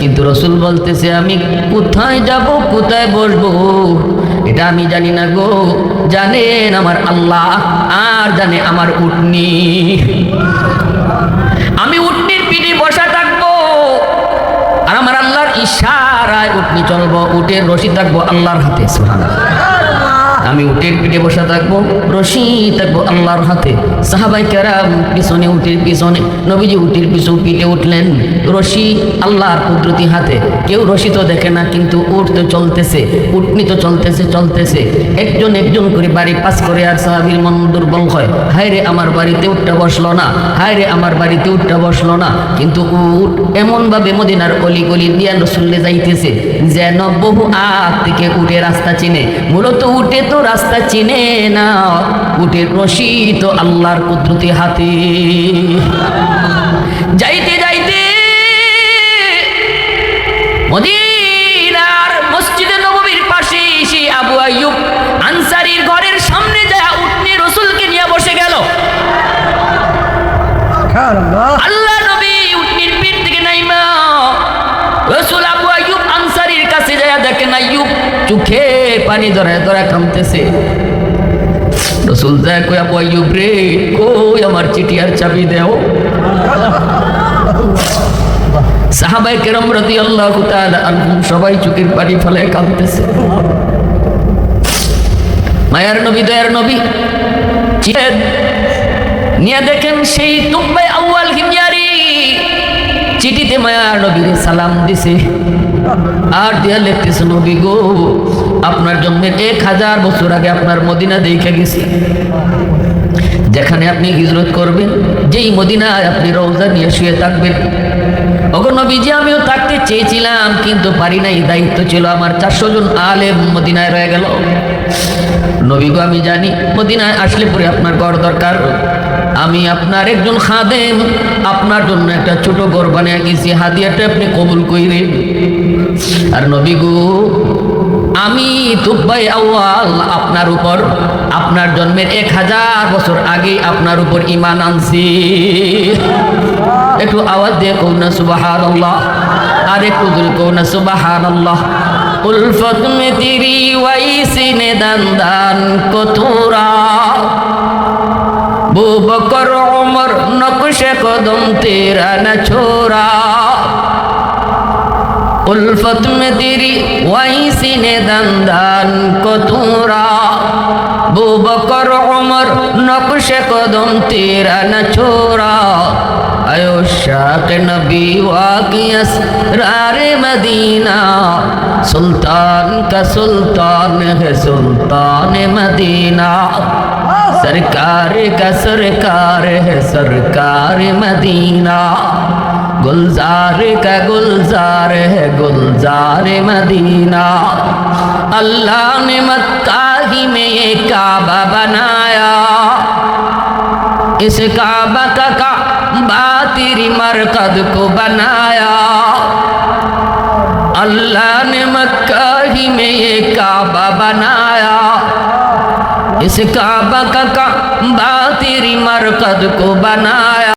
কিন্তু রসুল বলতেছে আমি কোথায় যাব কোথায় বসবো এটা আমি জানি না গো, জানেন আমার আল্লাহ আর জানে আমার উটনি। আমি উটনির পিঠে বসা থাকবো আর আমার আল্লাহর ইশারায় উটনি চলবো, উটের রশি থাকবো আল্লাহর হাতে। সুবহানাল্লাহ। আমি উটের পিঠে বসা থাকবো, রশি থাকবো আল্লাহর হাতে। সাহাবাই কেরাম পিছনে, উটের পিছনে, নবীজি উটের পিঠে উঠলেন, রশি আল্লাহর কুদরতি হাতে। কেউ রশি তো দেখে না, কিন্তু উট তো চলতেছে, উটনি তো চলতেছে। একজন একজন করে বাড়ি পাস করে, আর সাহাবীর মন দুর্বল হয়, হায় রে আমার বাড়িতে উটটা বসলো না, হায় রে আমার বাড়িতে উটটা বসলো না। কিন্তু উট এমনভাবে মদিনার অলি গলি দিয়া রসুল্লে যাইতেছে যেন বহু আগ থেকে উটের রাস্তা চিনে। মূলত উটে তো রাস্তা চিনে না, উটের রশি তো আল্লাহর কুদরতি হাতে। যাইতে যাইতে মদিনার মসজিদে নববীর পাশে এসে আবু আইয়ুব আনসারীর ঘরের সামনে যায় উটনি রসুলকে নিয়ে বসে গেল। আল্লাহ নবী উটনির পিঠ থেকে নাইমা রসুল আবু আইয়ুব আনসারীর কাছে যায়, দেখেন আইয়ুব চোখে পানি ধরায় কাঁদতেছে। রসুল যায় কই আবু আইয়ুব রে, কই আমার চিঠি আর চাবি দেও। সাহাবায়ে কেরাম রাদিয়াল্লাহু তাআলা আনহুম সবাই চোখের পানি ফেলে কাঁদতেছে। মায়ার নবী, দয়ার নবী নিয়ে দেখেন সেই তুব্বাই আউয়াল হিময়ারি চিঠিতে মায়ার নবীর সালাম দিছে, আর দিয়া লিখতেছে নবী গো, আপনার জন্মের 1000 বছর আগে আপনার মদিনা দেখে গেছি, যেখানে আপনি হিজরত করবেন, যেই মদিনায় আপনি রওজা নিয়ে শুয়ে থাকবেন। ওগো নবীজি, আমিও থাকতে চেয়েছিলাম কিন্তু পারি নাই, দায়িত্ব ছিল আমার। 400 জন আলেম মদিনায় রয়ে গেল। নবী গো, আমি জানি মদিনায় আসলে পরে আপনার ঘর দরকার, আমি আপনার একজন খাদেম, আপনার জন্য একটা ছোট ঘর বানিয়ে গেছি, হাদিয়াটা আপনি কবুল কইরেন। আর নবী গো, আমি তুব্বাই আউয়াল আপনার উপর, আপনার জন্মের 1000 বছর আগে আপনার উপর ঈমান আনছি। একটু আওয়াজ দিয়ে কও না সুবহানাল্লাহ, আর একটু জোরে কও না সুবহানাল্লাহ। উলফত মে তেরি ওয়াইসি নে দান কতুরা, बू बकर उमर नक्श कदम तेरा न छोड़ा, उल्फत में तेरी वही सीने दंदान को तूरा, बू बकर उमर नक्श कदम तेरा न छोड़ा, आयो शाक़ नबी वाक़ियस रारे मदीना, सुल्तान का सुल्तान है सुल्तान मदीना, सरकार का सरकार है सरकार मदीना, गुलजार का गुलजार है गुलजार मदीना। अल्लाह ने मक्का ही में ये काबा बनाया, इस काबा का काबा तेरी मरकद को बनाया, अल्लाह ने मक्का ही में ये काबा बनाया, इस काबा का काबा तेरी मरकद को बनाया।